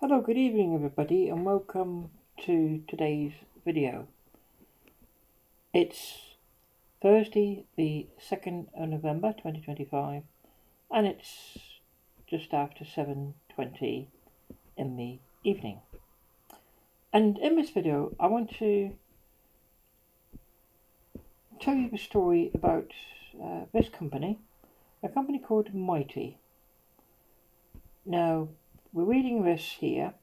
Hello, good evening everybody, and welcome to today's video. It's Thursday the 2nd of November 2025 and it's just after 7:20 in the evening. And in this video I want to tell you the story about this company, a company called Mitie. Now, we're reading this here.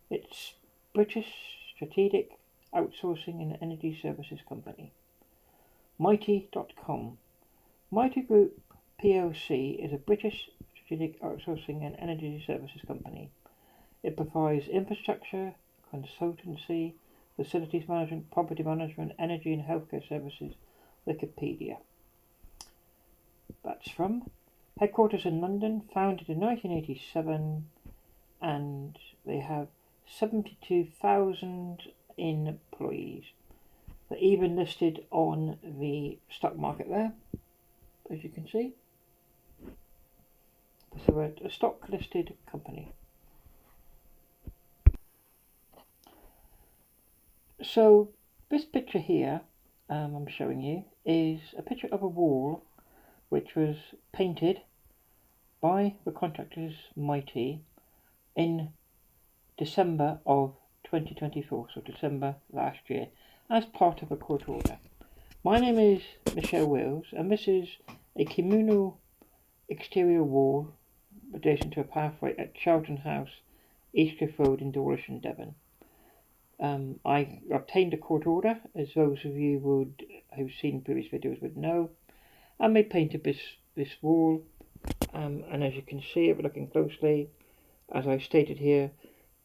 It's British Strategic Outsourcing and Energy Services Company. Mitie.com. Mitie Group plc is a British strategic outsourcing and energy services company. It provides infrastructure, consultancy, facilities management, property management, energy and healthcare services. Wikipedia. That's from headquarters in London, founded in 1987, and they have 72,000 employees. They're even listed on the stock market there, as you can see. So we're a stock listed company. So this picture here I'm showing you is a picture of a wall which was painted by the contractors Mitie in December of 2024, so December last year, as part of a court order. My name is Michelle Wills, and this is a communal exterior wall adjacent to a pathway at Charlton House, Eastcliff Road in Dawlish in Devon. I obtained a court order, as those of you who've seen previous videos would know, and they painted this wall, and as you can see if looking closely, as I stated here,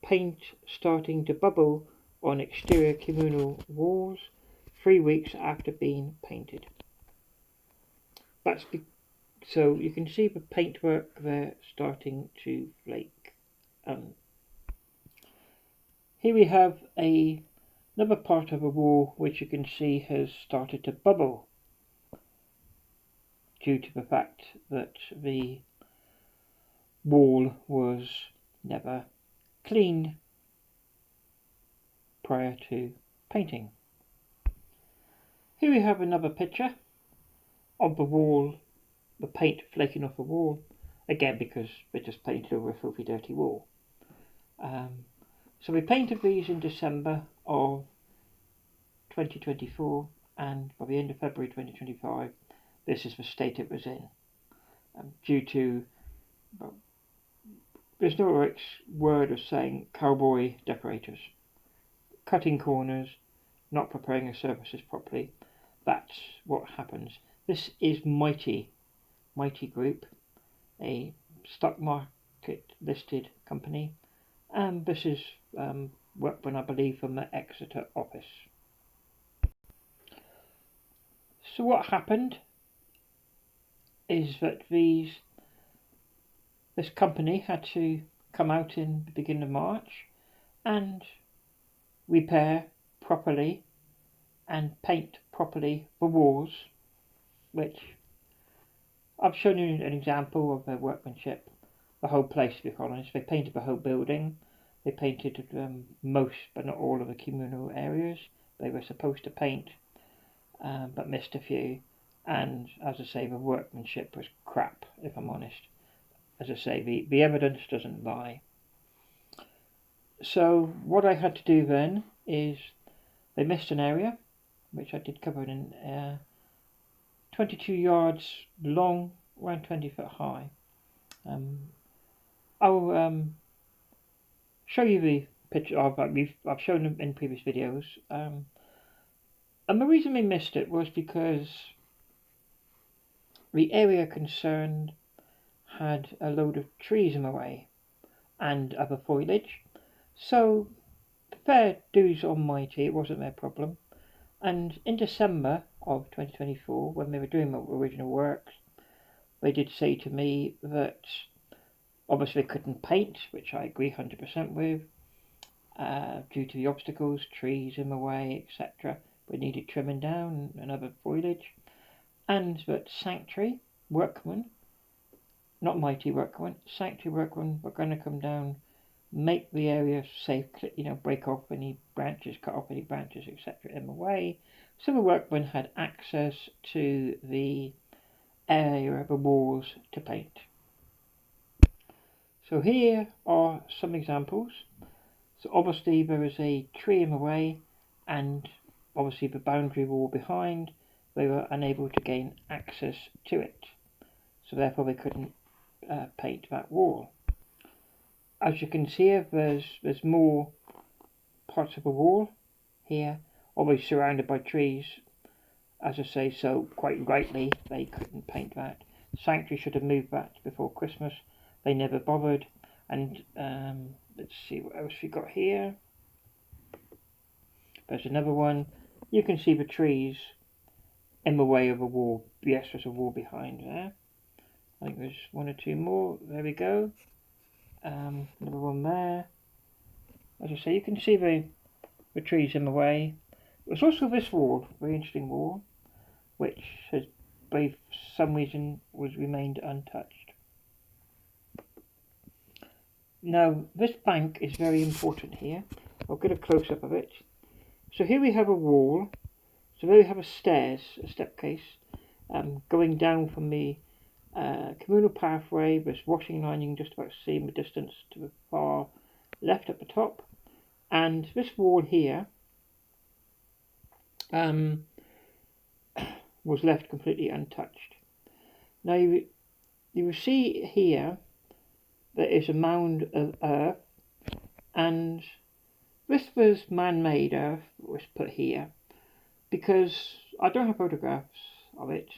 paint starting to bubble on exterior communal walls 3 weeks after being painted. So you can see the paintwork there starting to flake. Here we have another part of a wall which you can see has started to bubble due to the fact that the wall was never cleaned prior to painting. Here we have another picture of the wall, the paint flaking off the wall, again because they just painted over a filthy dirty wall. So we painted these in December of 2024, and by the end of February 2025 this is the state it was in, due to, well, there's no word of saying cowboy decorators, cutting corners, not preparing the surfaces properly. That's what happens. This is Mitie Group, a stock market listed company, and this is Workman, I believe, from the Exeter office. So what happened is that this company had to come out in the beginning of March and repair properly and paint properly the walls, which I've shown you an example of their workmanship. The whole place, to be honest, they painted the whole building. They painted most but not all of the communal areas they were supposed to paint, but missed a few. And as I say, the workmanship was crap, if I'm honest. As I say, the evidence doesn't lie. So what I had to do then is, they missed an area, which I did cover in 22 yards long, around 20 foot high. I'll show you the picture I've shown them in previous videos. And the reason we missed it was because the area concerned had a load of trees in the way and other foliage. So fair dues on Mitie, it wasn't their problem. And in December of 2024, when they were doing the original works, they did say to me that obviously they couldn't paint, which I agree 100% with, due to the obstacles, trees in the way, etc. They needed trimming down and other foliage. And that Sanctuary workmen, not Mitie workmen, Sanctuary workmen were going to come down make the area safe, break off any branches, cut off any branches, etc. in the way. So the workmen had access to the area, the walls to paint. So here are some examples. So obviously there is a tree in the way and obviously the boundary wall behind. They were unable to gain access to it. So therefore they couldn't paint that wall. As you can see, there's more parts of the wall here, always surrounded by trees, as I say, so quite rightly they couldn't paint that. Sanctuary should have moved that before Christmas. They never bothered. And let's see what else we got here. There's another one. You can see the trees in the way of a wall. Yes, there's a wall behind there. I think there's one or two more. There we go. Another one there. As I say, you can see the trees in the way. There's also this wall, very interesting wall, which has, by some reason, was remained untouched. Now, this bank is very important here. I'll get a close-up of it. So here we have a wall. So there we have a stairs, a stepcase, going down from the communal pathway. There's washing line, you can just about see in the distance to the far left at the top. And this wall here was left completely untouched. Now you will see here there is a mound of earth, and this was man-made earth, was put here, because I don't have photographs of it.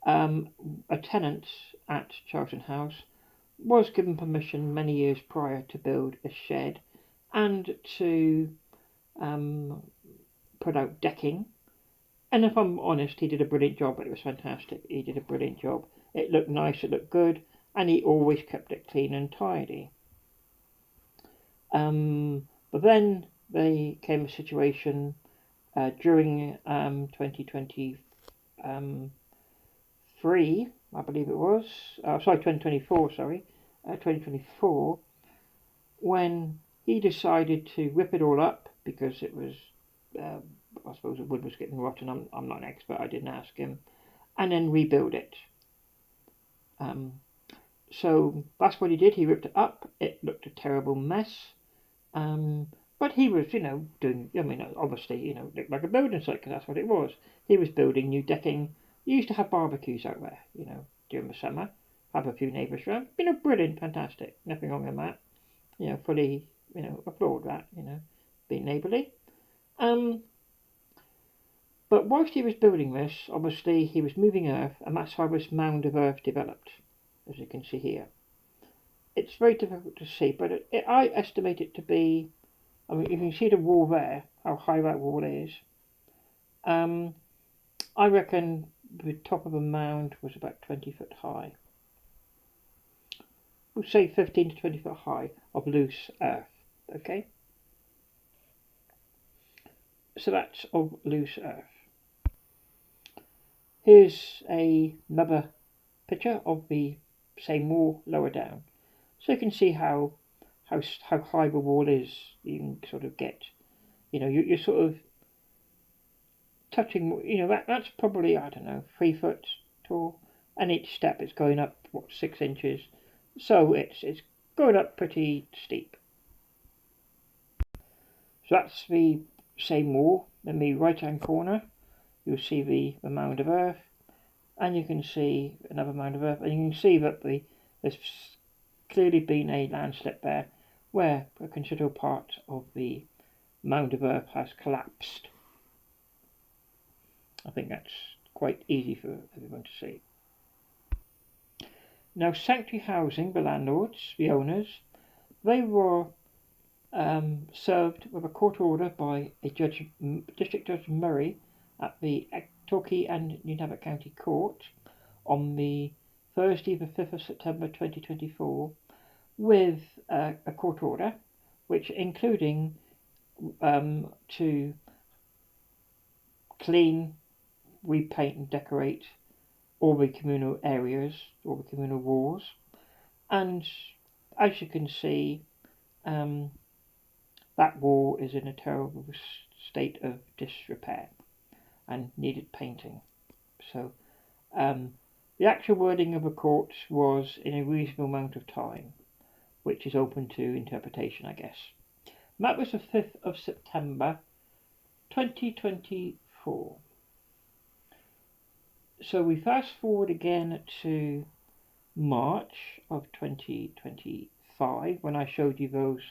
A tenant at Charlton House was given permission many years prior to build a shed and to put out decking. And if I'm honest, he did a brilliant job. It was fantastic. He did a brilliant job. It looked nice, it looked good, and he always kept it clean and tidy. But then there came a situation during 2023, I believe it was. 2024, 2024, when he decided to rip it all up because it was, I suppose the wood was getting rotten. I'm not an expert, I didn't ask him, and then rebuild it. So that's what he did. He ripped it up. It looked a terrible mess. But he was, doing, obviously, looked like a building site because that's what it was. He was building new decking. He used to have barbecues out there, during the summer. Have a few neighbours around. Brilliant, fantastic. Nothing wrong with that. Fully, applaud that, being neighbourly. But whilst he was building this, obviously he was moving earth, and that's how this mound of earth developed, as you can see here. It's very difficult to see, but I estimate it to be, you can see the wall there, how high that wall is. I reckon the top of the mound was about 20 foot high. We'll say 15 to 20 foot high of loose earth, okay? So that's of loose earth. Here's another picture of the same wall lower down. So you can see how high the wall is. You can sort of get, you're sort of touching, that's probably, I don't know, 3 foot tall. And each step is going up, 6 inches. So it's going up pretty steep. So that's the same wall. In the right hand corner, you'll see the mound of earth. And you can see another mound of earth. And you can see that there's clearly been a landslip there where a considerable part of the mound of earth has collapsed. I think that's quite easy for everyone to see. Now, Sanctuary Housing, the landlords, the owners, they were served with a court order by a District Judge Murray at the Torquay and Nunavut County Court on the Thursday, the 5th of September 2024, with a court order which including to clean, repaint and decorate all the communal areas, all the communal walls, and as you can see, that wall is in a terrible state of disrepair and needed painting. So the actual wording of the court was in a reasonable amount of time, which is open to interpretation, I guess. And that was the 5th of September 2024. So we fast forward again to March of 2025 when I showed you those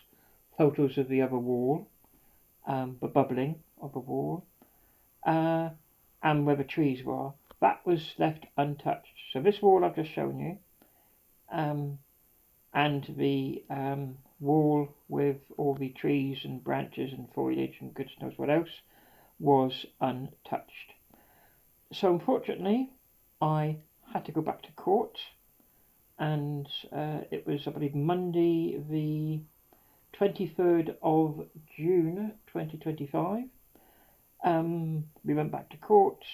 photos of the other wall, the bubbling of the wall, and where the trees were. That was left untouched. So this wall I've just shown you, and the wall with all the trees and branches and foliage and goodness knows what else was untouched. So unfortunately I had to go back to court, and it was, I believe, Monday the 23rd of June 2025. We went back to court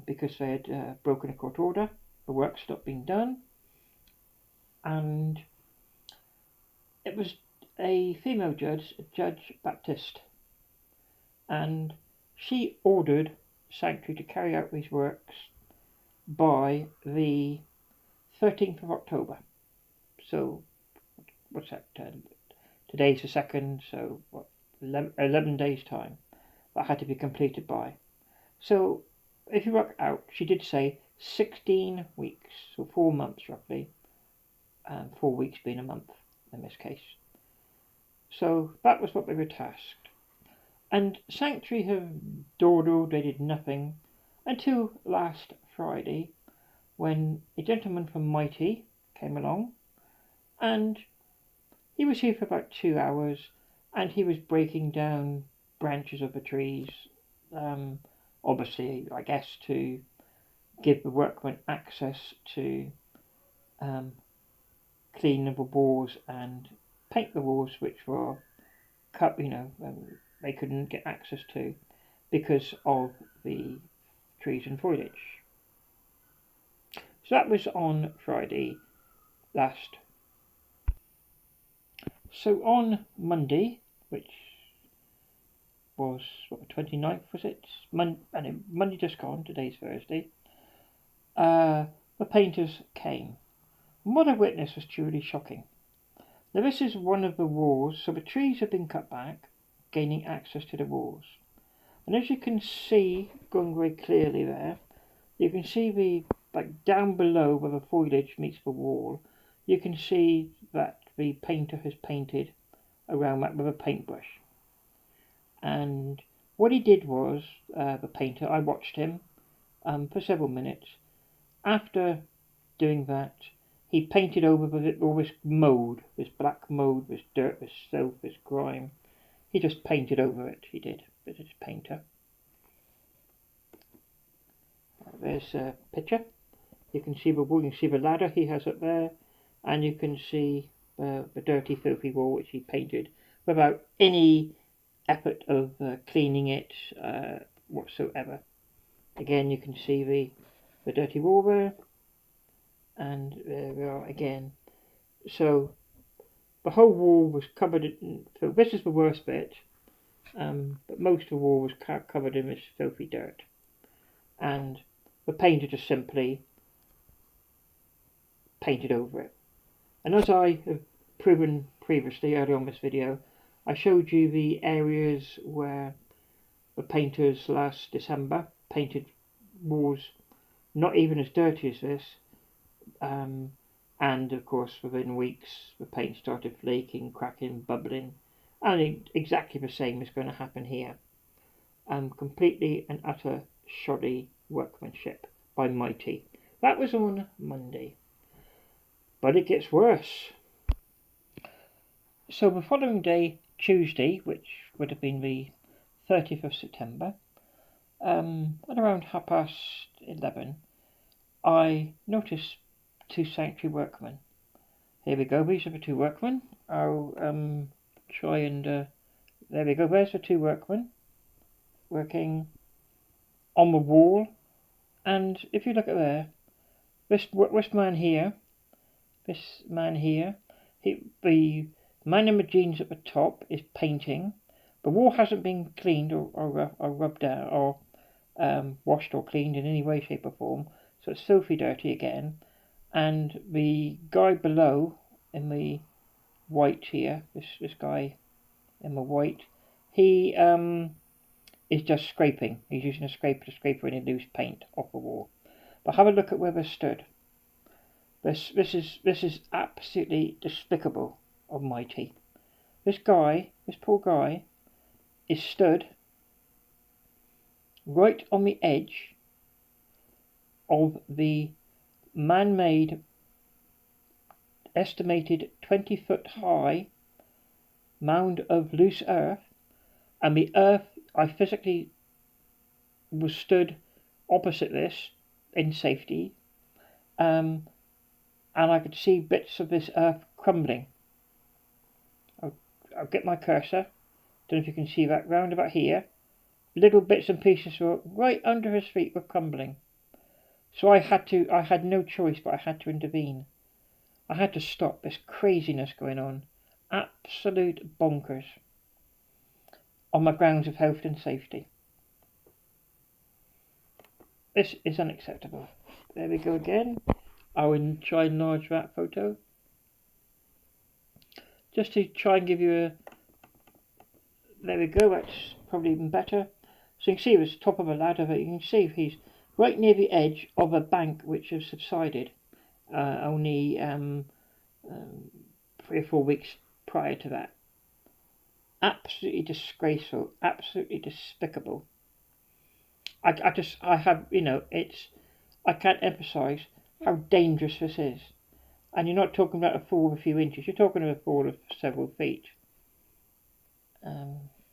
because they had broken a court order. The work stopped being done, and it was a female judge, Judge Baptiste, and she ordered Sanctuary to carry out these works by the 13th of October. So what's that? Today's the 2nd, so what, 11 days time that had to be completed by. So if you work out, she did say 16 weeks, so 4 months roughly, 4 weeks being a month in this case. So that was what they were tasked. And Sanctuary have dawdled, they did nothing until last Friday when a gentleman from Mitie came along, and he was here for about 2 hours, and he was breaking down branches of the trees, obviously I guess to give the workmen access to clean the walls and paint the walls, which were cut, they couldn't get access to because of the trees and foliage. So that was on Friday last. So on Monday, which was what, the 29th, was it? Monday just gone, today's Thursday. The painters came. And what I witnessed was truly shocking. Now this is one of the walls, so the trees have been cut back, gaining access to the walls. And as you can see, going very clearly there, you can see down below where the foliage meets the wall, you can see that the painter has painted around that with a paintbrush. And what he did was, the painter, I watched him for several minutes. After doing that, he painted over all this mould, this black mould, this dirt, this filth, this grime. He just painted over it, he did, this is painter. There's a picture. You can see the wall, you can see the ladder he has up there, and you can see the dirty, filthy wall which he painted without any effort of cleaning it whatsoever. Again, you can see the dirty wall there, and there we are again. So the whole wall was covered in filth. This is the worst bit, but most of the wall was covered in this filthy dirt, and the painter just simply painted over it. And as I have proven previously earlier on this video, I showed you the areas where the painters last December painted walls not even as dirty as this, and of course within weeks the paint started flaking, cracking, bubbling, and exactly the same is going to happen here. Completely and utter shoddy workmanship by Mitie. That was on Monday. But it gets worse. So the following day, Tuesday, which would have been the 30th of September, at around 11:30, I noticed 2 Sanctuary workmen. Here we go, these are the 2 workmen. I'll try and, there we go, there's the 2 workmen working on the wall. And if you look at there, this man here, the Man in the jeans at the top is painting. The wall hasn't been cleaned or rubbed out or washed or cleaned in any way, shape or form, so it's filthy dirty again. And the guy below in the white here, this guy in the white, he is just scraping. He's using a scraper to scrape any loose paint off the wall. But have a look at where they're stood. This is absolutely despicable of Mitie. This poor guy, is stood right on the edge of the man-made, estimated 20-foot high mound of loose earth, and the earth I physically was stood opposite this in safety, and I could see bits of this earth crumbling. I'll get my cursor. Don't know if you can see that round about here. Little bits and pieces were right under his feet, were crumbling. So I had no choice, but I had to intervene. I had to stop this craziness going on. Absolute bonkers. On the grounds of health and safety. This is unacceptable. There we go again. I will try and enlarge that photo. Just to try and give you a... There we go, that's probably even better. So you can see this top of a ladder, but you can see he's right near the edge of a bank which has subsided only 3 or 4 weeks prior to that. Absolutely disgraceful, absolutely despicable. I have, I can't emphasise how dangerous this is. And you're not talking about a fall of a few inches, you're talking about a fall of several feet.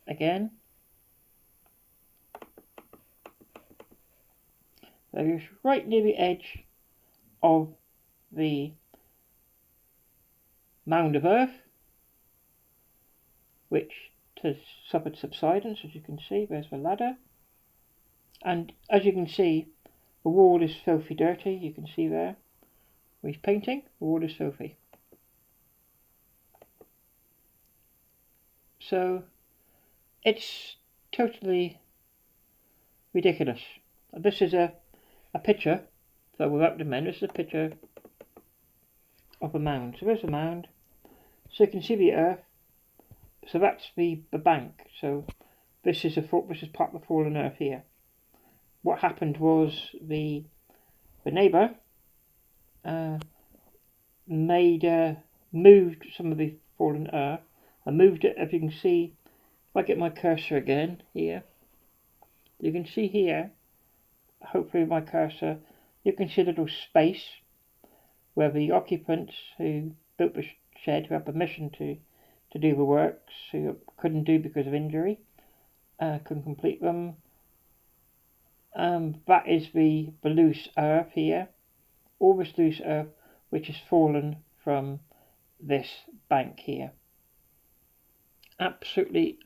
Again. So it's right near the edge of the mound of earth, which has suffered subsidence, as you can see. There's the ladder. And as you can see, the wall is filthy dirty. You can see there. He's painting. The wall is filthy. So it's totally ridiculous. This is a picture, so without the men, this is a picture of a mound. So there's a mound. So you can see the earth. So that's the bank. So this is part of the fallen earth here. What happened was the neighbour moved some of the fallen earth and moved it. As you can see, if I get my cursor again here, you can see here, hopefully with my cursor, you can see a little space where the occupants who built the shed, who had permission to do the works, who couldn't do because of injury, couldn't complete them. That is the loose earth here, all this loose earth which has fallen from this bank here. Absolutely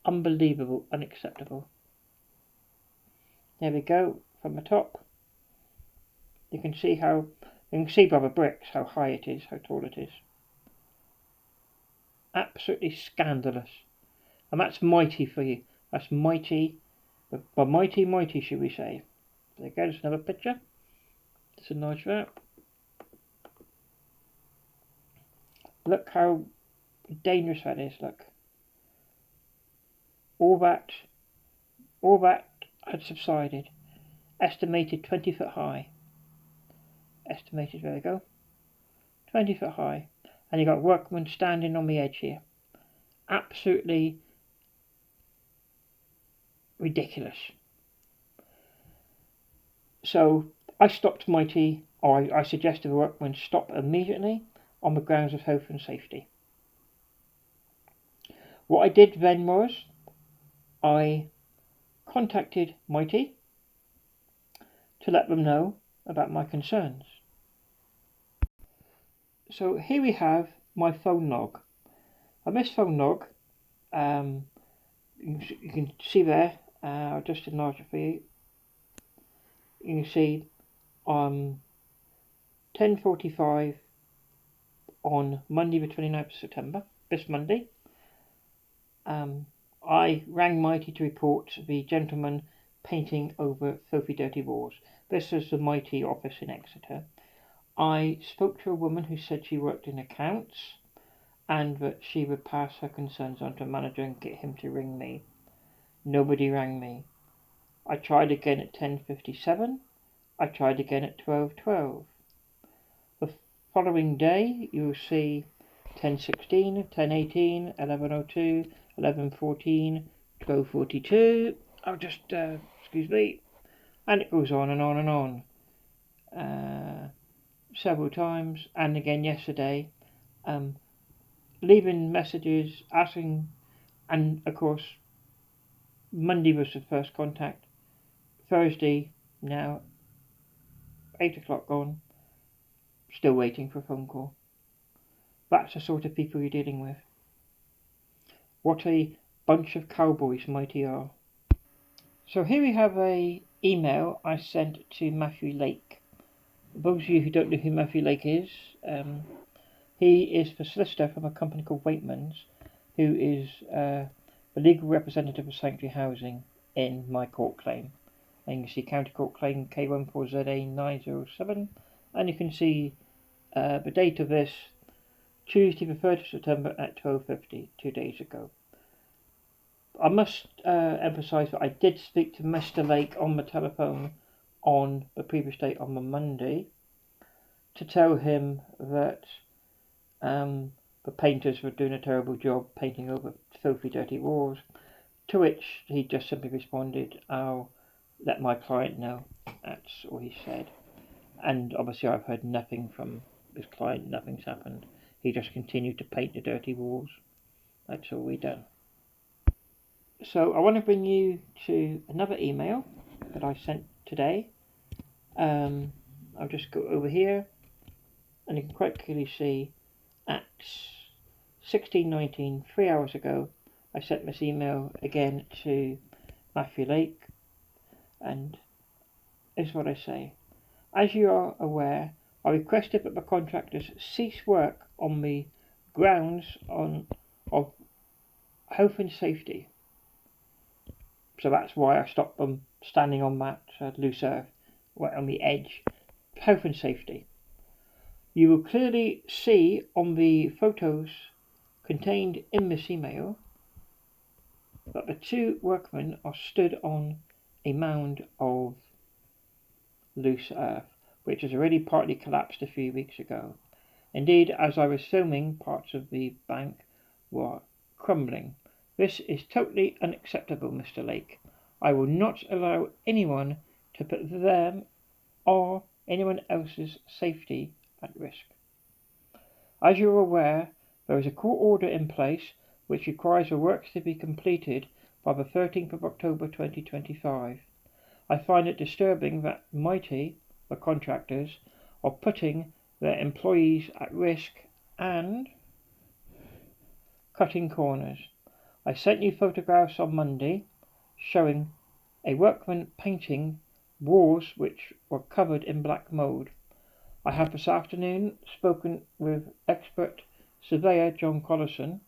unbelievable, unacceptable. There we go, from the top. You can see by the bricks how high it is, how tall it is. Absolutely scandalous. And that's Mitie for you. That's Mitie, but mighty should we say. There you go, there's another picture. Let's enlarge that. Look how dangerous that is, look. All that had subsided. Estimated 20 foot high. Estimated, there we go. 20 foot high. And you got workmen standing on the edge here. Absolutely ridiculous. So I stopped Mitie, or I suggested the workmen stop immediately on the grounds of health and safety. What I did then was I contacted Mitie to let them know about my concerns. So here we have my phone log. On this phone log, you can see there, I'll just enlarge it for you. You can see 10:45 on Monday the 29th of September, this Monday. I rang Mitie to report the gentleman painting over filthy dirty walls. This is the Mitie office in Exeter. I spoke to a woman who said she worked in accounts and that she would pass her concerns on to a manager and get him to ring me. Nobody rang me. I tried again at 10:57. I tried again at 12:12. The following day you'll see 10:16, 10:18, 11:02, 11:14, 12:42. I'll just, excuse me, and it goes on and on and on. Several times, and again yesterday, leaving messages, asking, and of course, Monday was the first contact. Thursday, now 8 o'clock gone, still waiting for a phone call. That's the sort of people you're dealing with. What a bunch of cowboys Mitie are. So here we have a email I sent to Matthew Lake. Those of you who don't know who Matthew Lake is, he is the solicitor from a company called Waitman's, who is the legal representative of Sanctuary Housing in my court claim. And you can see County Court Claim K14ZA907, and you can see the date of this, Tuesday the 3rd of September at 12:50, 2 days ago. I must emphasise that I did speak to Mr. Lake on the telephone on the previous day, on the Monday, to tell him that the painters were doing a terrible job painting over filthy dirty walls, to which he just simply responded, "I'll let my client know." That's all he said. And obviously I've heard nothing from his client, nothing's happened. He just continued to paint the dirty walls. That's all we done. So I want to bring you to another email that I sent today. I'll just go over here, and you can quite clearly see at 16:19, 3 hours ago, I sent this email again to Matthew Lake, and this is what I say. As you are aware, I requested that the contractors cease work on the grounds of health and safety. So that's why I stopped them standing on that loose earth, right on the edge. Health and safety. You will clearly see on the photos contained in this email that the two workmen are stood on a mound of loose earth, which has already partly collapsed a few weeks ago. Indeed, as I was filming, parts of the bank were crumbling. This is totally unacceptable, Mr. Lake. I will not allow anyone to put them or anyone else's safety at risk. As you are aware, there is a court order in place which requires the works to be completed by the 13th of October 2025. I find it disturbing that Mitie, the contractors, are putting their employees at risk and cutting corners. I sent you photographs on Monday showing a workman painting walls which were covered in black mould. I have this afternoon spoken with expert surveyor John Collison.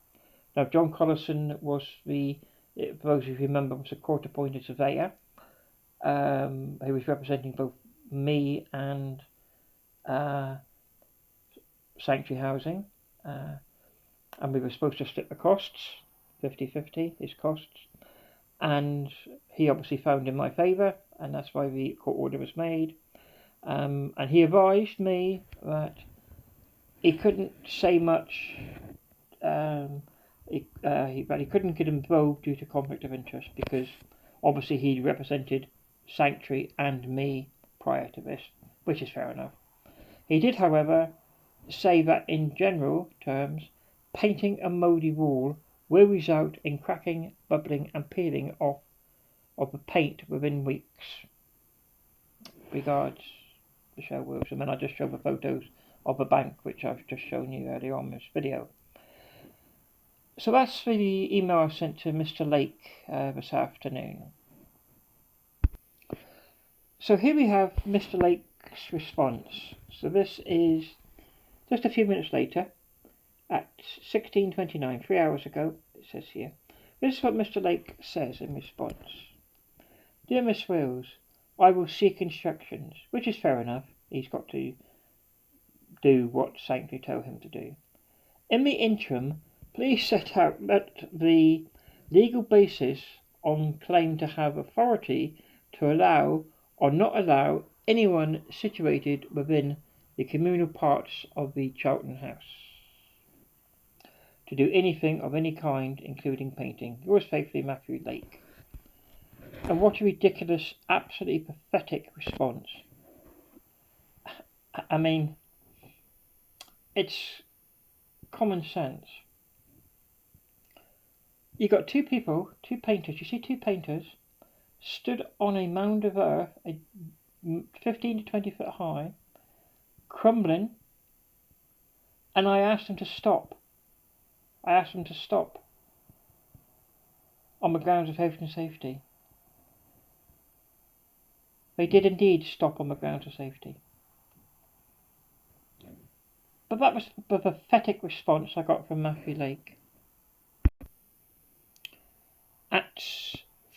Now, John Collison was for those of you who remember, was a court-appointed surveyor who was representing both me and Sanctuary Housing, and we were supposed to split the costs, 50-50, his costs, and he obviously found in my favour, and that's why the court order was made. And he advised me that he couldn't say much, but he couldn't get involved due to conflict of interest, because obviously he represented Sanctuary and me prior to this, which is fair enough. He did, however, say that in general terms, painting a mouldy wall will result in cracking, bubbling and peeling off of the paint within weeks. Regards, Michelle Wilson. And I just showed the photos of the bank which I've just shown you earlier on this video. So that's the email I sent to Mr. Lake this afternoon. So here we have Mr. Lake's response. So this is just a few minutes later. at 16:29, 3 hours ago, it says here. This is what Mr. Lake says in response. Dear Miss Wills, I will seek instructions, which is fair enough. He's got to do what Sanctuary tell him to do. In the interim, please set out the legal basis on claim to have authority to allow or not allow anyone situated within the communal parts of the Charlton House to do anything of any kind, including painting. Yours faithfully, Matthew Lake. And what a ridiculous, absolutely pathetic response. I mean, it's common sense. You got two people, two painters, you see two painters, stood on a mound of earth, 15 to 20 foot high, crumbling, and I asked them to stop. I asked them to stop on the grounds of health and safety. They did indeed stop on the grounds of safety. But that was the pathetic response I got from Matthew Lake. At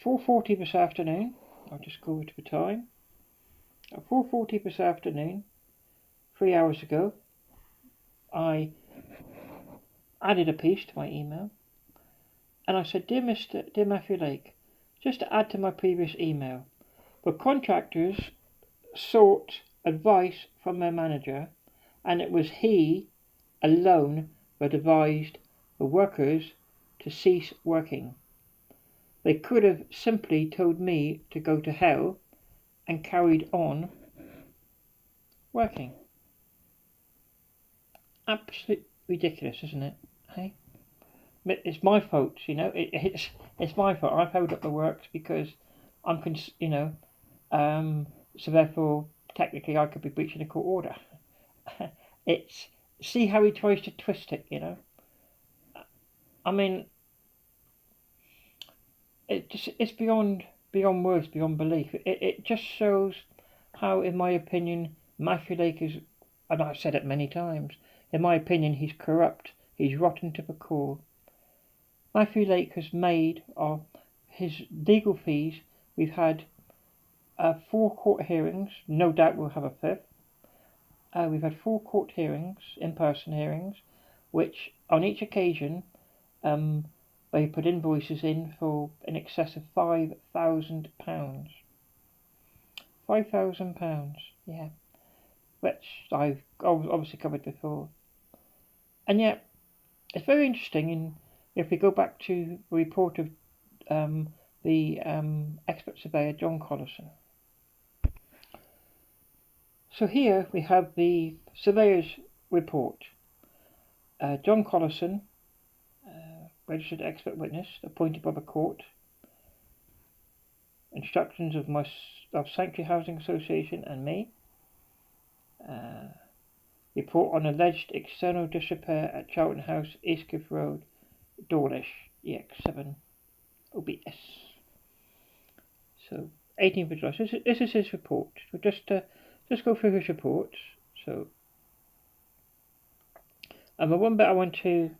4:40 this afternoon, I'll just go to the time. At 4:40 this afternoon, 3 hours ago, I added a piece to my email, and I said, Dear Matthew Lake, just to add to my previous email, the contractors sought advice from their manager, and it was he alone that advised the workers to cease working. They could have simply told me to go to hell and carried on working. Absolutely ridiculous, isn't it? Hey? It's my fault, you know. It's my fault. I've held up the works because I'm, so therefore, technically, I could be breaching a court order. It's see how he tries to twist it, you know. I mean, it's beyond words, beyond belief. It just shows how, in my opinion, Matthew Lake is, and I've said it many times. In my opinion, he's corrupt. He's rotten to the core. Matthew Lake has made of his legal fees. We've had 4 court hearings. No doubt we'll have a 5th. We've had 4 court hearings, in-person hearings, which on each occasion they put invoices in for in excess of £5,000. £5,000, yeah, which I've obviously covered before. And yet, it's very interesting if we go back to the report of the expert surveyor John Collison. So here we have the surveyor's report. John Collison, registered expert witness, appointed by the court. Instructions of Sanctuary Housing Association and me. Report on alleged external disrepair at Charlton House, East Cliff Road, Dawlish, EX7 OBS. So 18th of July. This is his report. So just go through his report. So, and the one bit I want to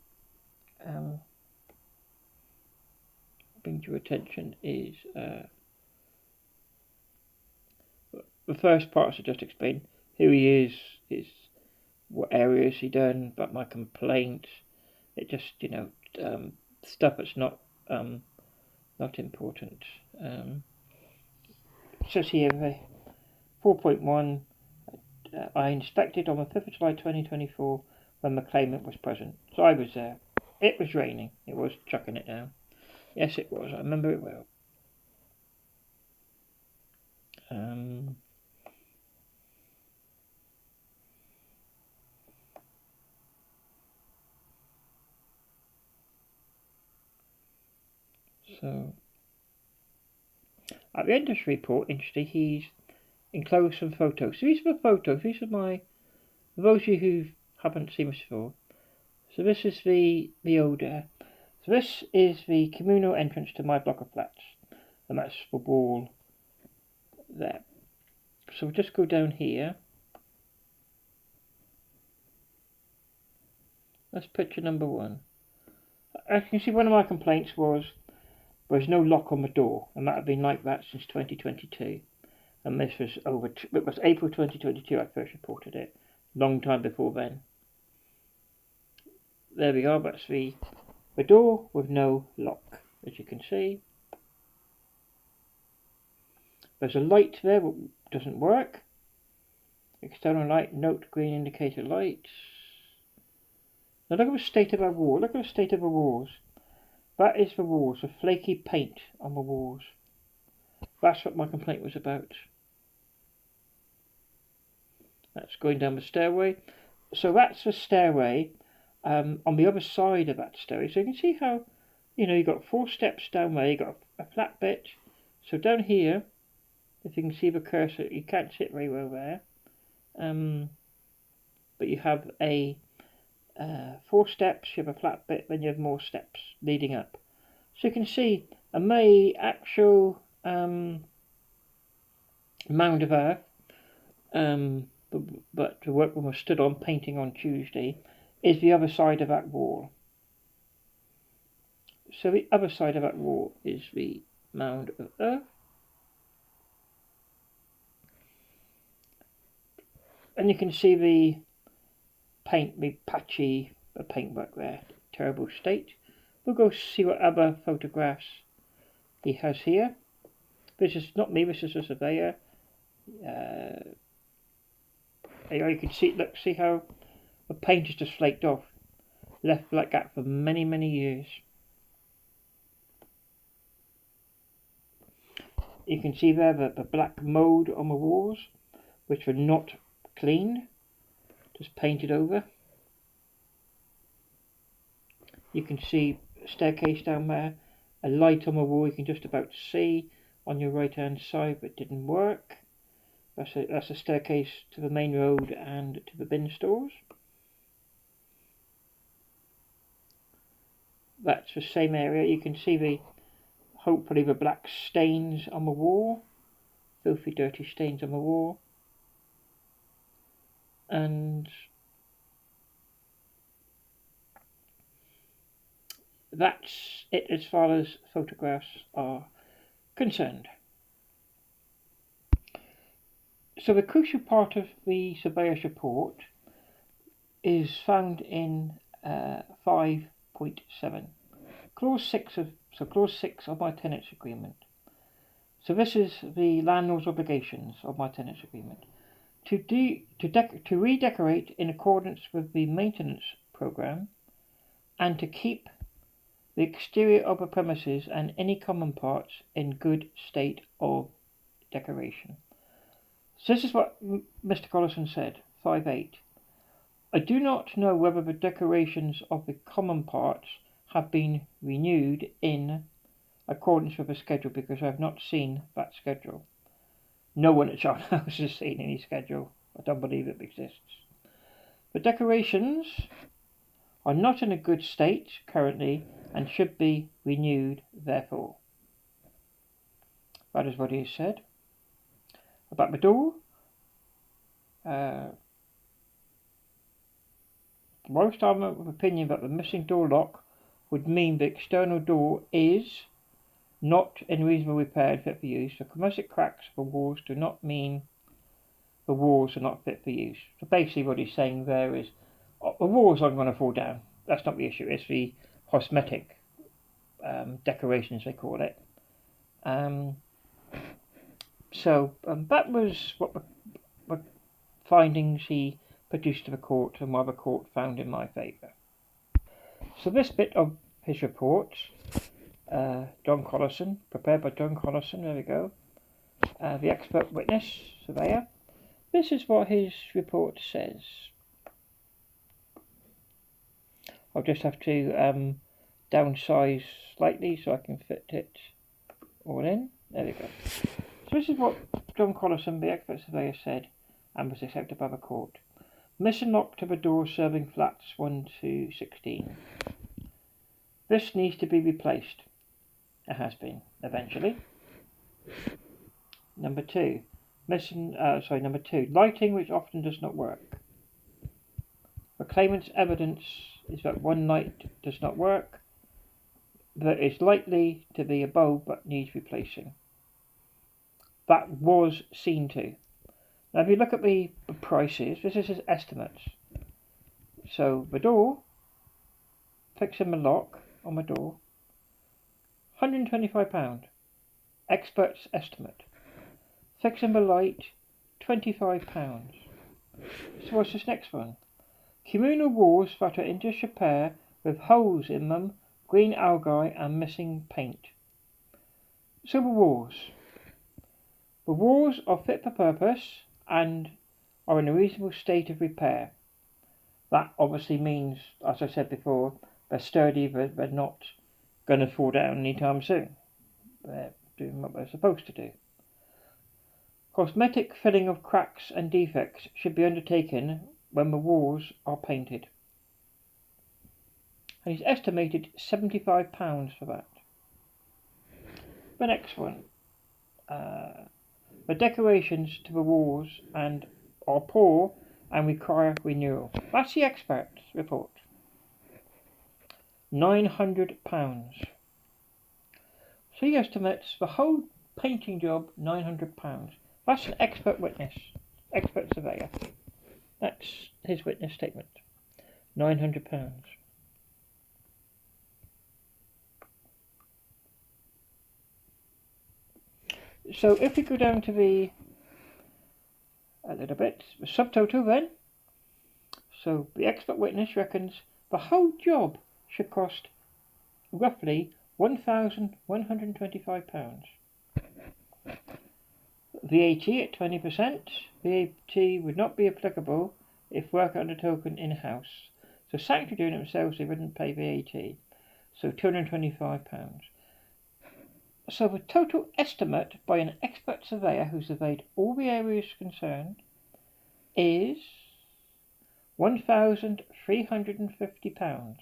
bring to your attention is the first part. So just explain who he is, what areas he done, about my complaints. It just stuff that's not important. It says here 4.1. I inspected on the 5th of July 2024 when the claimant was present. So I was there. It was raining. It was chucking it down. Yes, it was. I remember it well. So, at the end of this report, interestingly, he's enclosed some photos. So these are the photos. These are for those of you who haven't seen this before. So this is the order. So this is the communal entrance to my block of flats. And that's the wall there. So we'll just go down here. That's picture number 1. As you can see, one of my complaints was there's no lock on the door, and that had been like that since 2022. And this was it was April 2022 I first reported it. Long time before then. There we are. That's the door with no lock, as you can see. There's a light there that doesn't work. External light, note green indicator lights. Now look at the state of our wall. Look at the state of the walls. That is the walls, the flaky paint on the walls. That's what my complaint was about. That's going down the stairway. So that's the stairway on the other side of that stairway. So you can see how, you've got 4 steps down there. You've got a flat bit. So down here, if you can see the cursor, you can't see it very well there. But you have a 4 steps, you have a flat bit, then you have more steps leading up. So you can see a actual mound of earth, but the workman was stood on painting on Tuesday, is the other side of that wall. So the other side of that wall is the mound of earth. And you can see the paint, the patchy paintwork there. Terrible state. We'll go see what other photographs he has here. This is not me, this is a surveyor. You can see, look, see how the paint is just flaked off. Left like that for many, many years. You can see there the black mould on the walls, which were not cleaned, just painted over. You can see a staircase down there, a light on the wall you can just about see on your right hand side, but it didn't work. That's a staircase to the main road and to the bin stores. That's the same area. You can see hopefully the black stains on the wall, filthy dirty stains on the wall. And that's it as far as photographs are concerned. So the crucial part of the surveyor's report is found in 5.7, clause 6 of my tenants agreement. So this is the landlord's obligations of my tenants agreement. To redecorate in accordance with the maintenance programme, and to keep the exterior of the premises and any common parts in good state of decoration. So this is what Mr. Collison said, 5.8. I do not know whether the decorations of the common parts have been renewed in accordance with the schedule, because I have not seen that schedule. No one at Charles House has seen any schedule. I don't believe it exists. The decorations are not in a good state currently and should be renewed, therefore. That is what he has said. About the door, most are of opinion that the missing door lock would mean the external door is not in reasonable repair and fit for use. The composite cracks of the walls do not mean the walls are not fit for use. So basically what he's saying there is the walls aren't going to fall down. That's not the issue. It's the cosmetic decorations, they call it. So that was what the findings he produced to the court, and what the court found in my favour. So this bit of his report, John Collison, prepared by John Collison, there we go, the expert witness, surveyor. This is what his report says. I'll just have to downsize slightly so I can fit it all in. There we go. So this is what John Collison, the expert surveyor, said and was accepted by the court. Missing lock to the door serving flats 1 to 16. This needs to be replaced. It has been, eventually. Number 2. Number 2. Lighting which often does not work. The claimant's evidence is that one light does not work, that is likely to be a bulb but needs replacing. That was seen to. Now if you look at the prices, this is his estimates. So the door, fixing the lock on the door, £125, expert's estimate. Fixing the light, £25. So what's this next one? Communal walls that are in disrepair with holes in them, green algae and missing paint. So the walls. The walls are fit for purpose and are in a reasonable state of repair. That obviously means, as I said before, they're sturdy, but they're not going to fall down anytime soon. They're doing what they're supposed to do. Cosmetic filling of cracks and defects should be undertaken when the walls are painted. And he's estimated £75 for that. The next one. The decorations to the walls and are poor and require renewal. That's the expert's report. £900. So he estimates the whole painting job £900. That's an expert witness, expert surveyor. That's his witness statement. £900. So if we go down to the subtotal then. So the expert witness reckons the whole job should cost roughly £1,125. VAT at 20%. VAT would not be applicable if work undertaken in-house. So Sanctuary doing it themselves, they wouldn't pay VAT. So £225. So the total estimate by an expert surveyor who surveyed all the areas concerned is £1,350.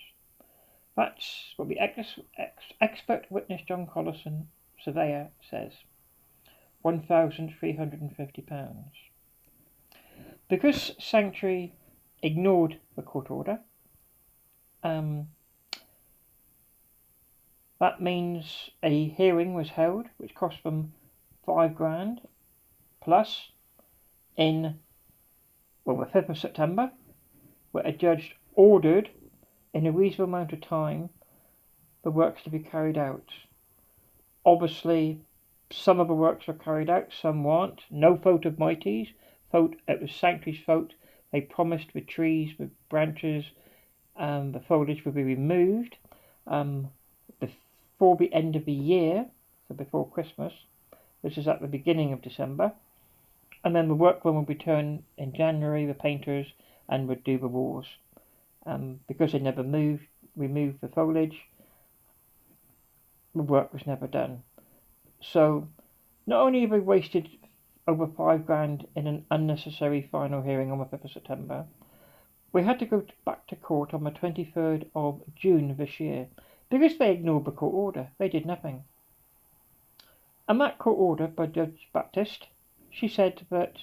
That's what the expert witness John Collison, surveyor, says. £1,350. Because Sanctuary ignored the court order, that means a hearing was held, which cost them £5,000 plus the 5th of September, where a judge ordered in a reasonable amount of time the works to be carried out. Obviously, some of the works were carried out, some weren't. No fault of Mitie's. It was Sanctuary's fault. They promised the trees, the branches, the foliage would be removed before the end of the year, so before Christmas. This is at the beginning of December. And then the workmen would return in January, the painters, and would do the walls. Because they never removed the foliage, the work was never done. So not only have they wasted over £5,000 in an unnecessary final hearing on the 5th of September, we had to go back to court on the 23rd of June this year because they ignored the court order. They did nothing. And that court order by Judge Baptist, she said that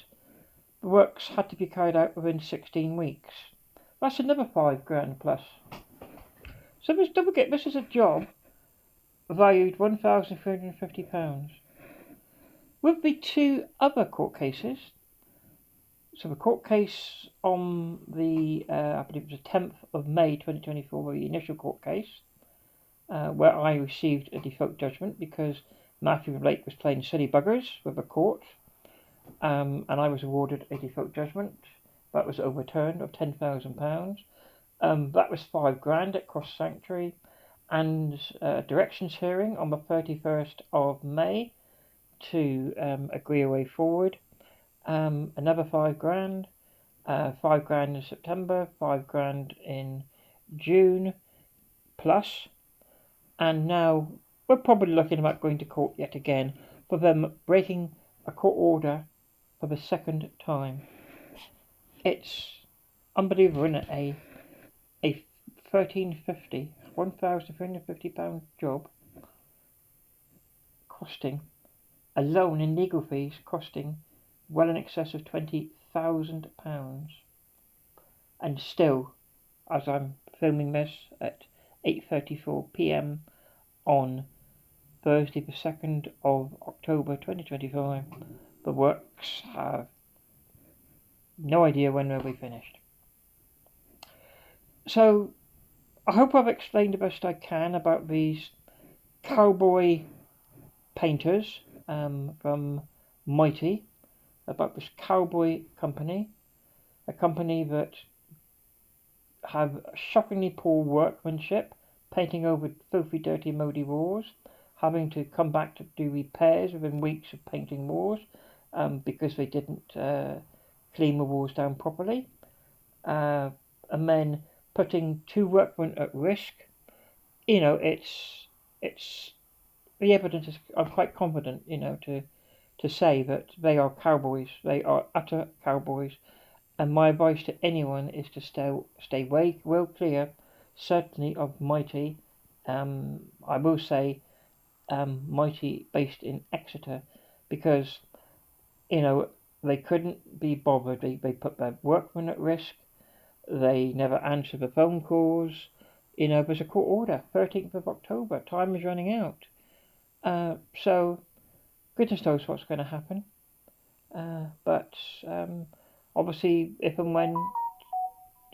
the works had to be carried out within 16 weeks. That's another £5,000 plus. So don't forget, this is a job valued £1,350. With the two other court cases, so the court case on the, I believe it was the 10th of May 2024, the initial court case, where I received a default judgment because Matthew Blake was playing silly buggers with the court, and I was awarded a default judgment that was overturned of £10,000. That was £5,000 at cost Sanctuary, and directions hearing on the 31st of May to agree a way forward. Another £5,000, £5,000 in September, £5,000 in June plus, and now we're probably looking about going to court yet again for them breaking a court order for the second time. It's unbelievable, isn't it? A £1,350 job costing, alone in legal fees, costing well in excess of £20,000. And still, as I'm filming this at 8:34 p.m. on Thursday the 2nd of October 2025. The works have no idea when they'll be finished. So I hope I've explained the best I can about these cowboy painters from Mitie, about this cowboy company, a company that have shockingly poor workmanship, painting over filthy, dirty, mouldy walls, having to come back to do repairs within weeks of painting walls because they didn't clean the walls down properly, and then putting two workmen at risk. You know, it's the evidence is. I'm quite confident, to say that they are cowboys. They are utter cowboys. And my advice to anyone is to stay well clear, certainly of Mitie. I will say Mitie based in Exeter, because they couldn't be bothered. They put their workmen at risk. They never answer the phone calls. There's a court order, 13th of October. Time is running out. So goodness knows what's going to happen. But obviously, if and when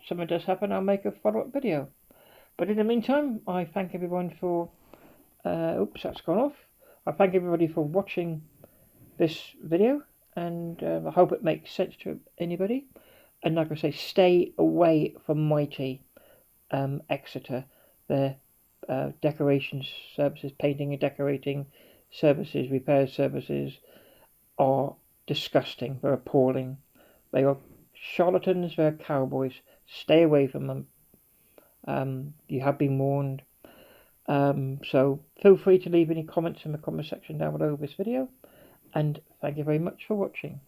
something does happen, I'll make a follow-up video. But in the meantime, I thank everyone for... oops, that's gone off. I thank everybody for watching this video, and I hope it makes sense to anybody. And like I say, stay away from Mitie, Exeter. Their decorations services, painting and decorating services, repair services are disgusting. They're appalling. They are charlatans. They're cowboys. Stay away from them. You have been warned. So feel free to leave any comments in the comment section down below this video, and thank you very much for watching.